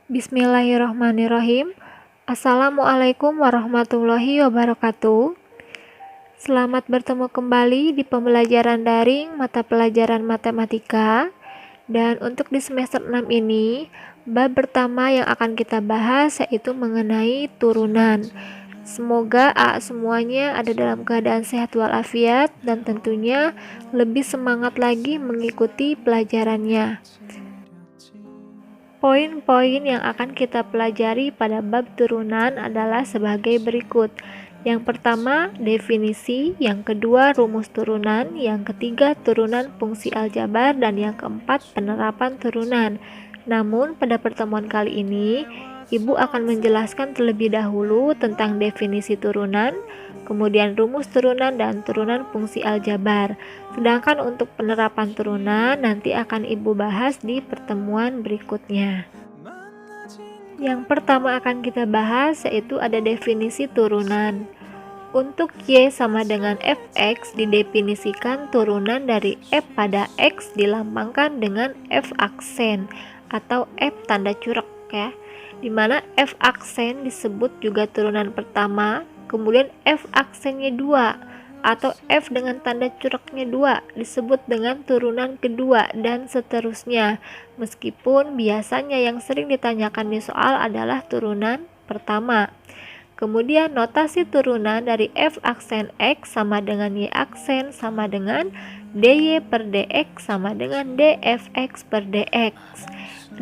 Bismillahirrahmanirrahim. Assalamualaikum warahmatullahi wabarakatuh. Selamat bertemu kembali di pembelajaran daring mata pelajaran matematika. Dan untuk di semester 6 ini, bab pertama yang akan kita bahas yaitu mengenai turunan. Semoga semuanya ada dalam keadaan sehat walafiat dan tentunya lebih semangat lagi mengikuti pelajarannya. Poin-poin yang akan kita pelajari pada bab turunan adalah sebagai berikut. Yang pertama, definisi, yang kedua, rumus turunan, yang ketiga, turunan fungsi aljabar, dan yang keempat, penerapan turunan. Namun, pada pertemuan kali ini, Ibu akan menjelaskan terlebih dahulu tentang definisi turunan, kemudian rumus turunan dan turunan fungsi aljabar. Sedangkan untuk penerapan turunan nanti akan Ibu bahas di pertemuan berikutnya. Yang pertama akan kita bahas yaitu ada definisi turunan. Untuk Y sama dengan Fx didefinisikan turunan dari F pada X dilambangkan dengan F aksen atau F tanda curug ya. Dimana F aksen disebut juga turunan pertama, kemudian F aksennya 2 atau F dengan tanda curugnya 2 disebut dengan turunan kedua dan seterusnya, meskipun biasanya yang sering ditanyakan di soal adalah turunan pertama. Kemudian notasi turunan dari F aksen X sama dengan Y aksen sama dengan DY per DX sama dengan DFX per DX.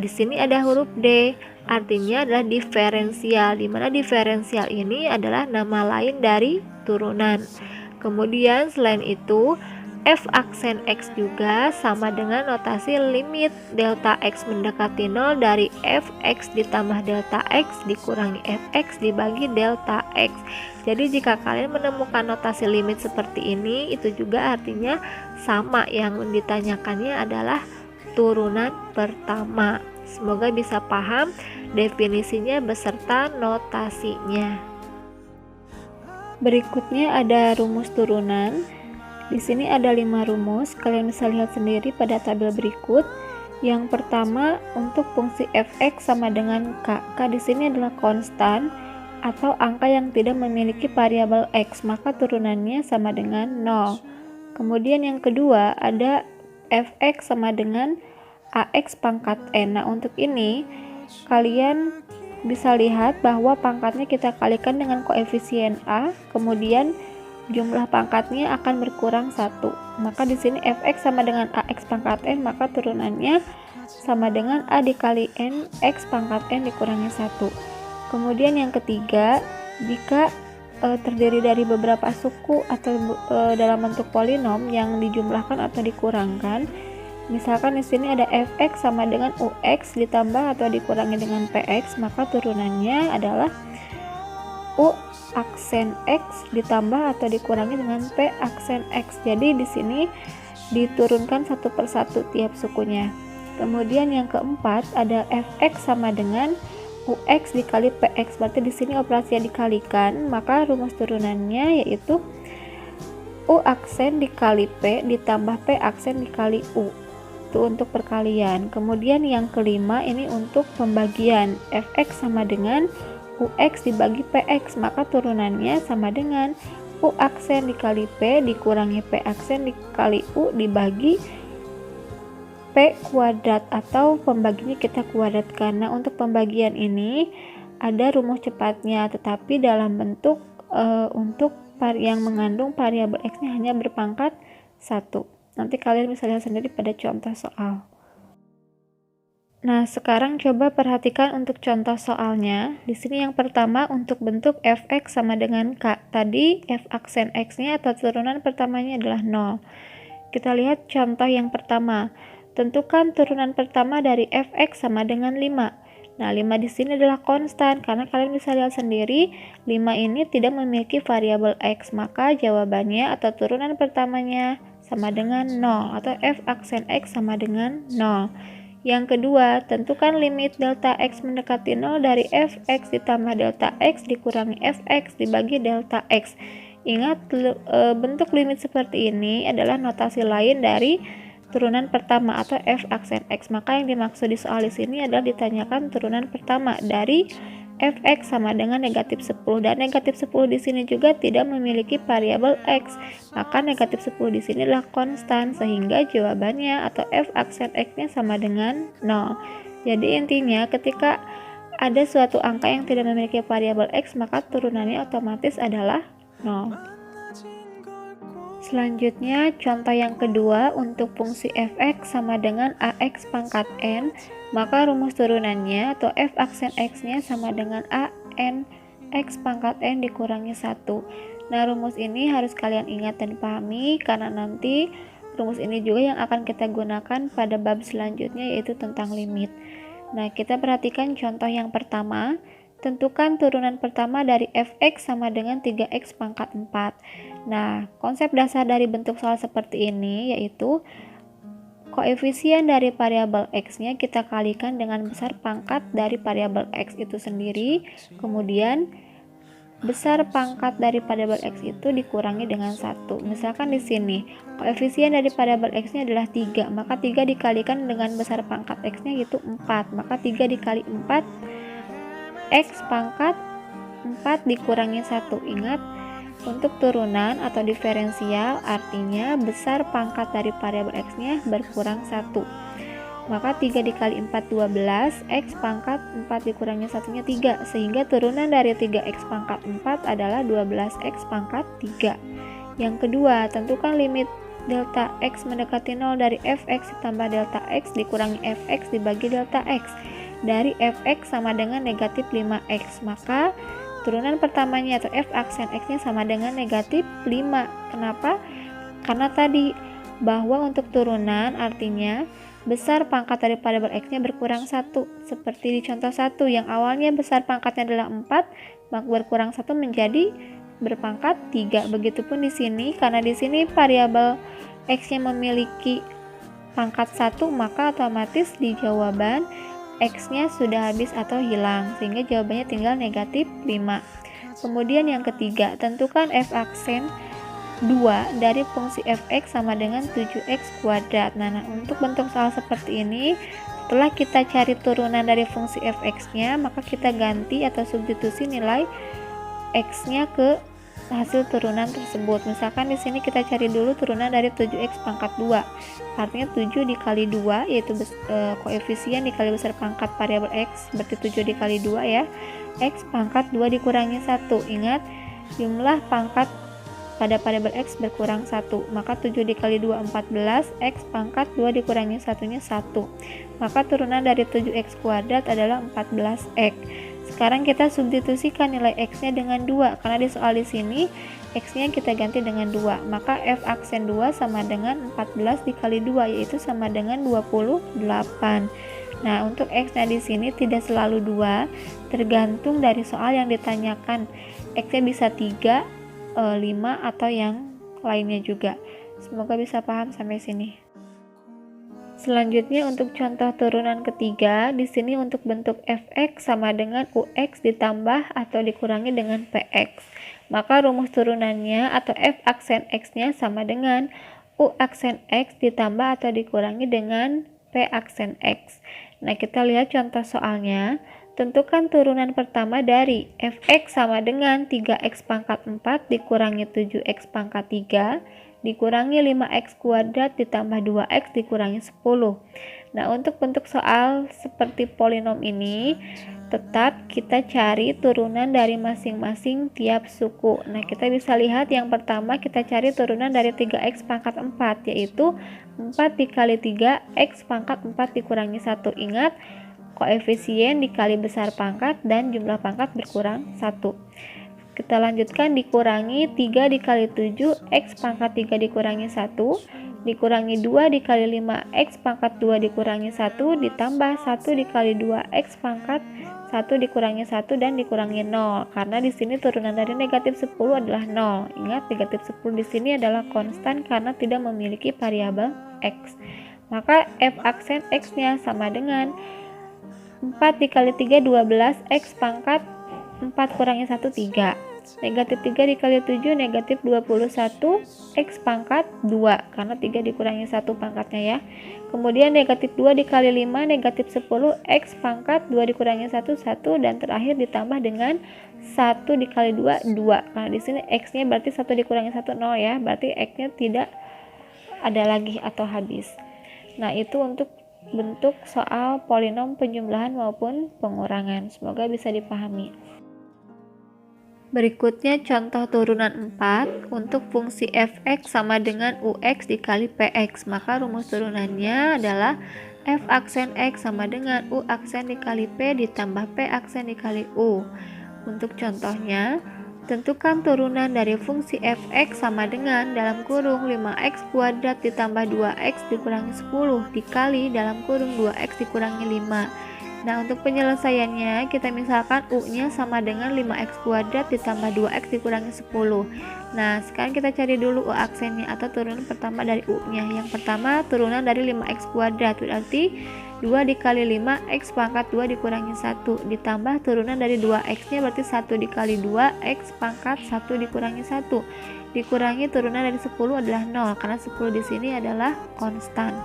Di sini ada huruf D, artinya adalah diferensial, di mana diferensial ini adalah nama lain dari turunan. Kemudian selain itu, F aksen X juga sama dengan notasi limit delta X mendekati 0 dari Fx ditambah delta X dikurangi Fx dibagi delta X. Jadi jika kalian menemukan notasi limit seperti ini, itu juga artinya sama, yang ditanyakannya adalah turunan pertama. Semoga bisa paham definisinya beserta notasinya. Berikutnya ada rumus turunan. Di sini ada 5 rumus, kalian bisa lihat sendiri pada tabel berikut. Yang pertama untuk fungsi fx sama dengan k. K di sini adalah konstan atau angka yang tidak memiliki variabel x, maka turunannya sama dengan 0. Kemudian yang kedua ada fx sama dengan ax pangkat n. Nah, untuk ini kalian bisa lihat bahwa pangkatnya kita kalikan dengan koefisien a, kemudian jumlah pangkatnya akan berkurang 1. Maka di sini fx sama dengan ax pangkat n, maka turunannya sama dengan a dikali n x pangkat n dikurangi 1. Kemudian yang ketiga, jika terdiri dari beberapa suku atau dalam bentuk polinom yang dijumlahkan atau dikurangkan, misalkan di sini ada fx sama dengan ux ditambah atau dikurangi dengan px, maka turunannya adalah u aksen x ditambah atau dikurangi dengan p aksen x. Jadi di sini diturunkan satu persatu tiap sukunya. Kemudian yang keempat ada fx sama dengan ux dikali px. Berarti di sini operasi dikalikan, maka rumus turunannya yaitu u aksen dikali p ditambah p aksen dikali u. Itu untuk perkalian. Kemudian yang kelima ini untuk pembagian. Fx sama dengan ux dibagi px, maka turunannya sama dengan u aksen dikali p dikurangi p aksen dikali u dibagi p kuadrat, atau pembaginya kita kuadratkan. Nah, untuk pembagian ini ada rumus cepatnya, tetapi dalam bentuk untuk yang mengandung variabel x-nya hanya berpangkat 1. Nanti kalian bisa lihat sendiri pada contoh soal. Nah, sekarang coba perhatikan untuk contoh soalnya. Di sini yang pertama untuk bentuk fx sama dengan k. Tadi f aksen x-nya atau turunan pertamanya adalah 0. Kita lihat contoh yang pertama. Tentukan turunan pertama dari fx sama dengan 5. Nah, 5 di sini adalah konstan karena kalian bisa lihat sendiri 5 ini tidak memiliki variabel x, maka jawabannya atau turunan pertamanya sama dengan 0 atau f aksen x sama dengan 0. Yang kedua, tentukan limit delta x mendekati 0 dari fx ditambah delta x dikurangi fx dibagi delta x. Ingat, bentuk limit seperti ini adalah notasi lain dari turunan pertama atau f aksen x. Maka yang dimaksud di soal di sini adalah ditanyakan turunan pertama dari fx sama dengan negatif 10, dan negatif 10 di sini juga tidak memiliki variabel x. Maka negatif 10 di sini adalah konstan, sehingga jawabannya atau f aksen x-nya sama dengan 0. Jadi intinya ketika ada suatu angka yang tidak memiliki variabel x, maka turunannya otomatis adalah 0. Selanjutnya, contoh yang kedua, untuk fungsi fx sama dengan ax pangkat n, maka rumus turunannya atau f aksen x-nya sama dengan an x pangkat n dikurangi 1. Nah, rumus ini harus kalian ingat dan pahami, karena nanti rumus ini juga yang akan kita gunakan pada bab selanjutnya, yaitu tentang limit. Nah, kita perhatikan contoh yang pertama. Tentukan turunan pertama dari fx sama dengan 3x pangkat 4. Nah, konsep dasar dari bentuk soal seperti ini yaitu koefisien dari variabel x-nya kita kalikan dengan besar pangkat dari variabel x itu sendiri. Kemudian besar pangkat dari variabel x itu dikurangi dengan 1. Misalkan di sini koefisien dari variabel x-nya adalah 3, maka 3 dikalikan dengan besar pangkat x-nya yaitu 4. Maka 3 dikali 4 x pangkat 4 dikurangi 1. Ingat, untuk turunan atau diferensial artinya besar pangkat dari variabel x-nya berkurang 1. Maka 3 dikali 4 12, x pangkat 4 dikurangi 1-nya 3, sehingga turunan dari 3x pangkat 4 adalah 12x pangkat 3. Yang kedua, tentukan limit delta x mendekati 0 dari fx ditambah delta x dikurangi fx dibagi delta x. Dari fx sama dengan negatif 5x, maka turunan pertamanya atau f aksen x-nya sama dengan negatif 5. Kenapa? Karena tadi bahwa untuk turunan artinya besar pangkat dari variabel x-nya berkurang 1. Seperti di contoh 1 yang awalnya besar pangkatnya adalah 4, maka berkurang 1 menjadi berpangkat 3. Begitupun di sini, karena di sini variabel x-nya memiliki pangkat 1, maka otomatis di jawaban x-nya sudah habis atau hilang, sehingga jawabannya tinggal negatif 5. Kemudian yang ketiga, tentukan f aksen 2 dari fungsi fx sama dengan 7x kuadrat. Nah, untuk bentuk soal seperti ini, setelah kita cari turunan dari fungsi fx-nya, maka kita ganti atau substitusi nilai x-nya ke hasil turunan tersebut. Misalkan di sini kita cari dulu turunan dari 7x pangkat 2. Artinya 7 dikali 2 yaitu koefisien dikali besar pangkat variabel x, berarti 7 dikali 2 ya. X pangkat 2 dikurangi 1. Ingat, jumlah pangkat pada variabel x berkurang 1, maka 7 dikali 2 14, x pangkat 2 dikurangi 1-nya 1. Maka turunan dari 7x kuadrat adalah 14x. Sekarang kita substitusikan nilai x-nya dengan 2, karena di soal di sini x-nya kita ganti dengan 2. Maka f aksen 2 sama dengan 14 dikali 2, yaitu sama dengan 28. Nah, untuk x-nya di sini tidak selalu 2, tergantung dari soal yang ditanyakan. X-nya bisa 3, 5 atau yang lainnya juga. Semoga bisa paham sampai sini. Selanjutnya untuk contoh turunan ketiga, di sini untuk bentuk fx sama dengan ux ditambah atau dikurangi dengan px. Maka rumus turunannya atau f aksen x-nya sama dengan u aksen x ditambah atau dikurangi dengan p aksen x. Nah, kita lihat contoh soalnya. Tentukan turunan pertama dari fx sama dengan 3x pangkat 4 dikurangi 7x pangkat 3 dikurangi 5x kuadrat ditambah 2x dikurangi 10. Nah, untuk bentuk soal seperti polinom ini, tetap kita cari turunan dari masing-masing tiap suku. Nah, kita bisa lihat yang pertama kita cari turunan dari 3x pangkat 4, yaitu 4 dikali 3x pangkat 4 dikurangi 1. Ingat, koefisien dikali besar pangkat dan jumlah pangkat berkurang 1. Kita lanjutkan, dikurangi 3 dikali 7 x pangkat 3 dikurangi 1 dikurangi 2 dikali 5 x pangkat 2 dikurangi 1 ditambah 1 dikali 2 x pangkat 1 dikurangi 1 dan dikurangi 0, karena di sini turunan dari negatif 10 adalah 0. Ingat, negatif 10 di sini adalah konstan karena tidak memiliki variabel x. Maka f aksen x-nya sama dengan 4 dikali 3 12 x pangkat 4 kurangi 1 3. Negatif 3 dikali 7 negatif 21 X pangkat 2, karena 3 dikurangi 1 pangkatnya ya. Kemudian negatif 2 dikali 5 negatif 10 X pangkat 2 dikurangi 1 1, dan terakhir ditambah dengan 1 dikali 2 2. Nah di sini X nya berarti 1 dikurangi 1 0 ya, berarti X nya tidak ada lagi atau habis. Nah itu untuk bentuk soal polinom penjumlahan maupun pengurangan. Semoga bisa dipahami. Berikutnya contoh turunan 4 untuk fungsi fx sama dengan ux dikali px. Maka rumus turunannya adalah f aksen x sama dengan u aksen dikali p ditambah p aksen dikali u. Untuk contohnya, tentukan turunan dari fungsi fx sama dengan dalam kurung 5x kuadrat ditambah 2x dikurangi 10 dikali dalam kurung 2x dikurangi 5. Nah untuk penyelesaiannya kita misalkan u-nya sama dengan 5x kuadrat ditambah 2x dikurangi 10. Nah sekarang kita cari dulu u aksennya atau turunan pertama dari u-nya. Yang pertama turunan dari 5x kuadrat berarti 2 dikali 5 x pangkat 2 dikurangi 1 ditambah turunan dari 2x nya berarti 1 dikali 2 x pangkat 1 dikurangi 1 dikurangi turunan dari 10 adalah 0 karena 10 di sini adalah konstan.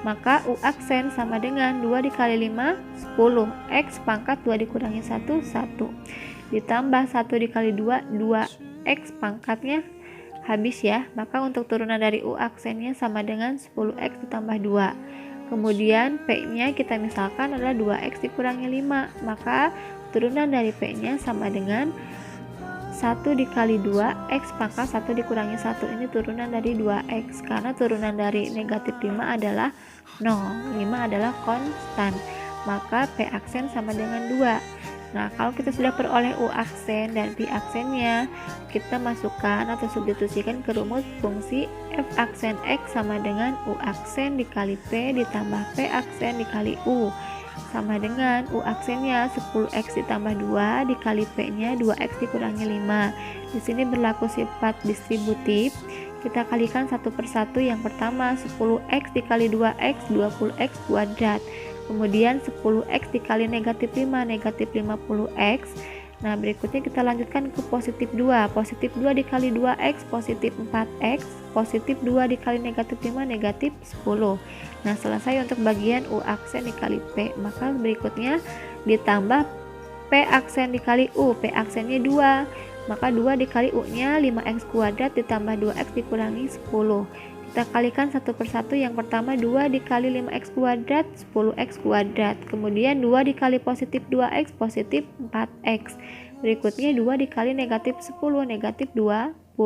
Maka u aksen sama dengan 2 dikali 5 10 x pangkat 2 dikurangi 1 1 ditambah 1 dikali 2 2 x pangkatnya habis ya. Maka untuk turunan dari u aksennya sama dengan 10x ditambah 2. Kemudian p nya kita misalkan adalah 2x dikurangi 5. Maka turunan dari p nya sama dengan 1 dikali 2 x pangkat 1 dikurangi 1. Ini turunan dari 2x karena turunan dari negatif 5 adalah 0. 5 adalah konstan, maka p aksen sama dengan 2. Nah kalau kita sudah peroleh u aksen dan p aksennya, kita masukkan atau substitusikan ke rumus fungsi f aksen x sama dengan u aksen dikali p ditambah p aksen dikali u sama dengan u aksennya 10x ditambah 2 dikali p nya 2x dikurangi 5. Di sini berlaku sifat distributif. Kita kalikan satu persatu. Yang pertama 10x dikali 2x 20x kuadrat. Kemudian 10x dikali negatif 5 negatif 50x. Nah berikutnya kita lanjutkan ke positif 2. Positif 2 dikali 2x positif 4x. Positif 2 dikali negatif 5 negatif 10. Nah selesai untuk bagian u aksen dikali p. Maka berikutnya ditambah p aksen dikali u. P aksennya 2, maka 2 dikali u nya 5x kuadrat ditambah 2x dikurangi 10. Kita kalikan satu persatu. Yang pertama 2 dikali 5x kuadrat 10x kuadrat. Kemudian 2 dikali positif 2x positif 4x. Berikutnya 2 dikali negatif 10 negatif 20.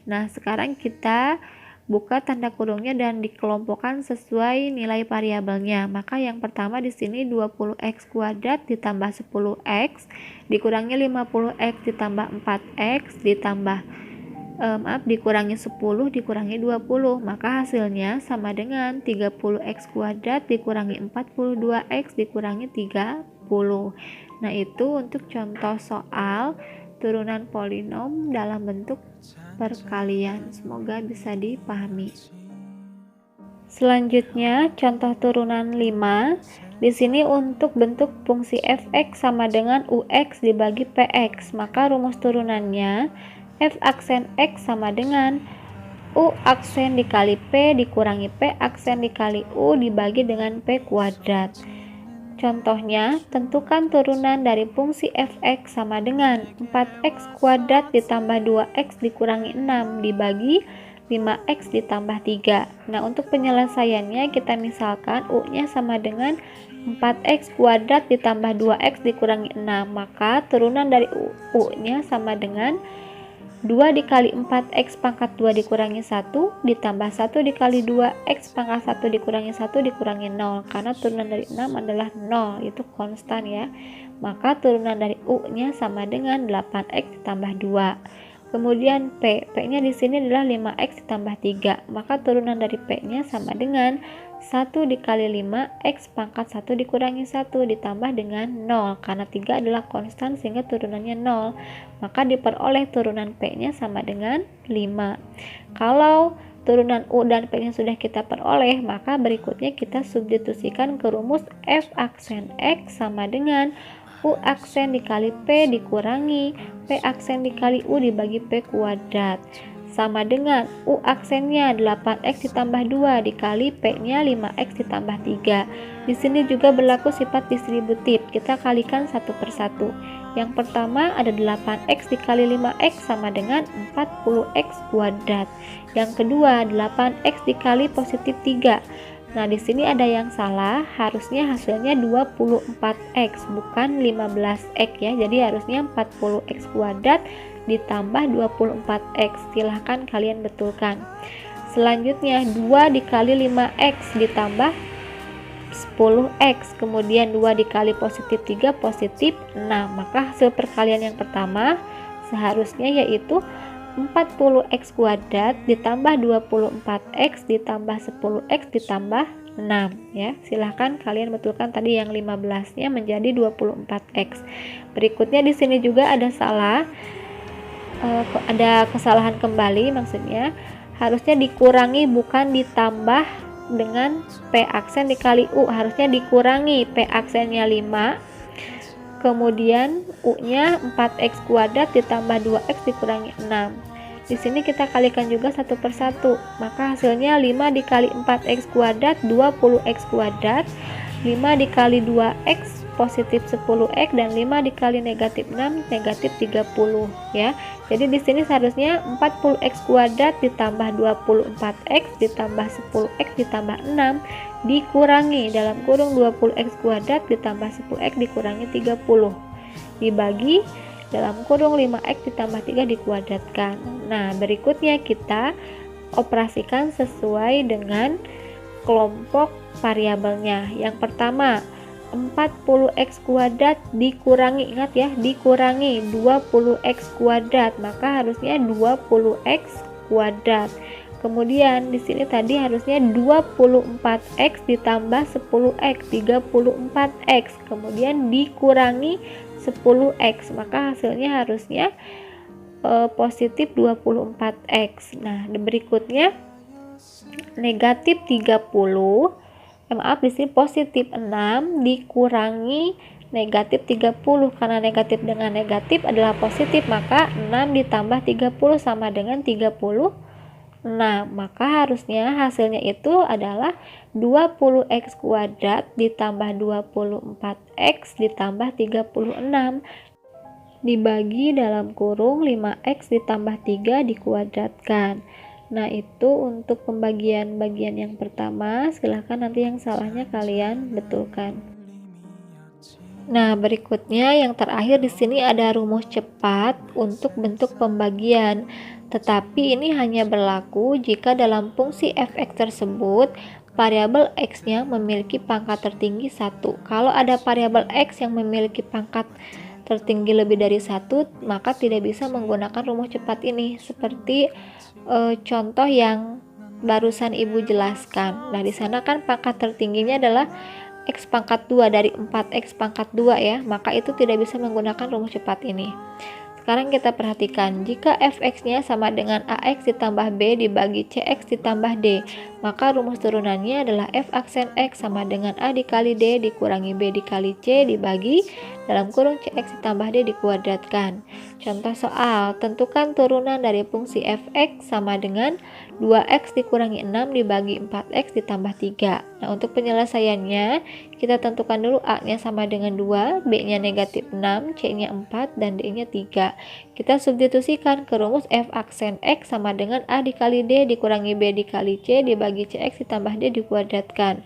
Nah sekarang kita buka tanda kurungnya dan dikelompokkan sesuai nilai variabelnya. Maka yang pertama di sini 20x kuadrat ditambah 10x dikurangi 50x ditambah 4x ditambah dikurangi 10 dikurangi 20. Maka hasilnya sama dengan 30x kuadrat dikurangi 42x dikurangi 30. Nah itu untuk contoh soal turunan polinom dalam bentuk perkalian. Semoga bisa dipahami. Selanjutnya contoh turunan 5. Di sini untuk bentuk fungsi fx sama dengan ux dibagi px. Maka rumus turunannya f aksen x sama dengan u aksen dikali p dikurangi p aksen dikali u dibagi dengan p kuadrat. Contohnya, tentukan turunan dari fungsi fx sama dengan 4x kuadrat ditambah 2x dikurangi 6 dibagi 5x ditambah 3. Nah, untuk penyelesaiannya kita misalkan u-nya sama dengan 4x kuadrat ditambah 2x dikurangi 6. Maka turunan dari u-nya sama dengan 2 dikali 4x pangkat 2 dikurangi 1 ditambah 1 dikali 2x pangkat 1 dikurangi 1 dikurangi 0. Karena turunan dari 6 adalah 0, itu konstan ya. Maka turunan dari u-nya sama dengan 8x ditambah 2. Kemudian p-nya di sini adalah 5x ditambah 3. Maka turunan dari p-nya sama dengan 1 dikali 5 x pangkat 1 dikurangi 1 ditambah dengan 0. Karena 3 adalah konstan sehingga turunannya 0. Maka diperoleh turunan p-nya sama dengan 5. Kalau turunan u dan p-nya sudah kita peroleh, maka berikutnya kita substitusikan ke rumus f aksen x sama dengan U aksen dikali P dikurangi P aksen dikali U dibagi P kuadrat. Sama dengan U aksennya 8X ditambah 2 dikali P-nya 5X ditambah 3. Di sini juga berlaku sifat distributif. Kita kalikan satu persatu. Yang pertama ada 8X dikali 5X sama dengan 40X kuadrat. Yang kedua 8X dikali positif 3. Nah, di sini ada yang salah, harusnya hasilnya 24X bukan 15X ya. Jadi harusnya 40X kuadrat ditambah 24X. Silahkan kalian betulkan. Selanjutnya 2 dikali 5X ditambah 10X, kemudian 2 dikali positif 3 positif 6. Maka hasil perkalian yang pertama seharusnya yaitu 40X kuadrat ditambah 24X ditambah 10X ditambah 6 ya. Silahkan kalian betulkan tadi yang 15-nya menjadi 24X. Berikutnya di sini juga ada salah, ada kesalahan kembali, maksudnya harusnya dikurangi bukan ditambah dengan P aksen dikali U, harusnya dikurangi P aksennya 5, kemudian U-nya 4X kuadrat ditambah 2X dikurangi 6. Di sini kita kalikan juga satu persatu, maka hasilnya 5 dikali 4X kuadrat 20X kuadrat, 5 dikali 2X positif 10X, dan 5 dikali negatif 6 negatif 30 ya. Jadi di sini seharusnya 40X kuadrat ditambah 24X ditambah 10X ditambah 6 dikurangi dalam kurung 20X kuadrat ditambah 10X dikurangi 30 dibagi dalam kurung 5X ditambah 3 dikuadratkan. Nah, berikutnya kita operasikan sesuai dengan kelompok variabelnya. Yang pertama 40X kuadrat dikurangi, ingat ya, dikurangi 20X kuadrat, maka harusnya 20X kuadrat. Kemudian di sini tadi harusnya 24X ditambah 10X 34X, kemudian dikurangi 10X, maka hasilnya harusnya positif 24X. Nah, berikutnya negatif 30, di sini positif 6 dikurangi negatif 30, karena negatif dengan negatif adalah positif, maka 6 ditambah 30 sama dengan 30. Nah, maka harusnya hasilnya itu adalah 20X kuadrat ditambah 24X ditambah 36 dibagi dalam kurung 5X ditambah 3 dikuadratkan. Nah, itu untuk pembagian-bagian yang pertama. Silahkan nanti yang salahnya kalian betulkan. Nah, berikutnya yang terakhir di sini ada rumus cepat untuk bentuk pembagian. Tetapi ini hanya berlaku jika dalam fungsi f(x) tersebut variabel x-nya memiliki pangkat tertinggi 1. Kalau ada variabel x yang memiliki pangkat tertinggi lebih dari 1, maka tidak bisa menggunakan rumus cepat ini, seperti contoh yang barusan Ibu jelaskan. Nah, di sana kan pangkat tertingginya adalah x pangkat 2 dari 4x pangkat 2 ya, maka itu tidak bisa menggunakan rumus cepat ini. Sekarang kita perhatikan, jika fx-nya sama dengan ax ditambah b dibagi cx ditambah d, maka rumus turunannya adalah f aksen x sama dengan a dikali d dikurangi b dikali c dibagi dalam kurung cx ditambah d dikuadratkan. Contoh soal, tentukan turunan dari fungsi fx sama dengan 2x dikurangi 6 dibagi 4x ditambah 3. Nah, untuk penyelesaiannya kita tentukan dulu a-nya sama dengan 2, b-nya negatif 6, c-nya 4, dan d-nya 3. Kita substitusikan ke rumus f aksen x sama dengan a dikali d dikurangi b dikali c dibagi cx ditambah d dikuadratkan.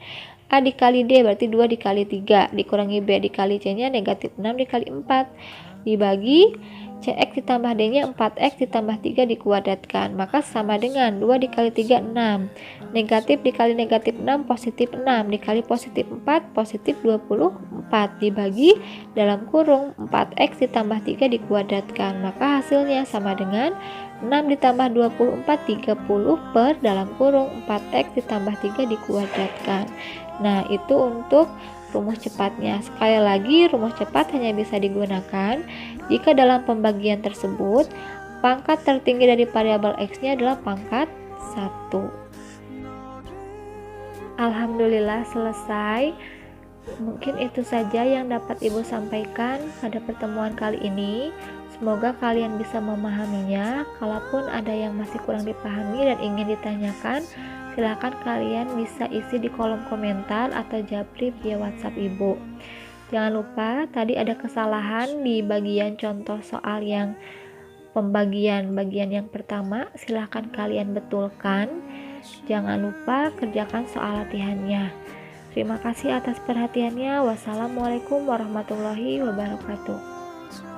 A dikali D berarti 2 dikali 3 dikurangi B dikali C nya negatif 6 dikali 4 dibagi CX ditambah D nya 4X ditambah 3 dikuadratkan, maka sama dengan 2 dikali 3 6, negatif dikali negatif 6 positif 6 dikali positif 4 positif 24 dibagi dalam kurung 4X ditambah 3 dikuadratkan, maka hasilnya sama dengan 6 ditambah 24 30 per dalam kurung 4X ditambah 3 dikuadratkan. Nah, itu untuk rumus cepatnya. Sekali lagi, rumus cepat hanya bisa digunakan jika dalam pembagian tersebut pangkat tertinggi dari variabel x-nya adalah pangkat 1. Alhamdulillah selesai. Mungkin itu saja yang dapat Ibu sampaikan pada pertemuan kali ini. Semoga kalian bisa memahaminya. Kalaupun ada yang masih kurang dipahami dan ingin ditanyakan, silakan kalian bisa isi di kolom komentar atau japri via WhatsApp Ibu. Jangan lupa, tadi ada kesalahan di bagian contoh soal yang bagian yang pertama. Silakan kalian betulkan. Jangan lupa kerjakan soal latihannya. Terima kasih atas perhatiannya. Wassalamualaikum warahmatullahi wabarakatuh.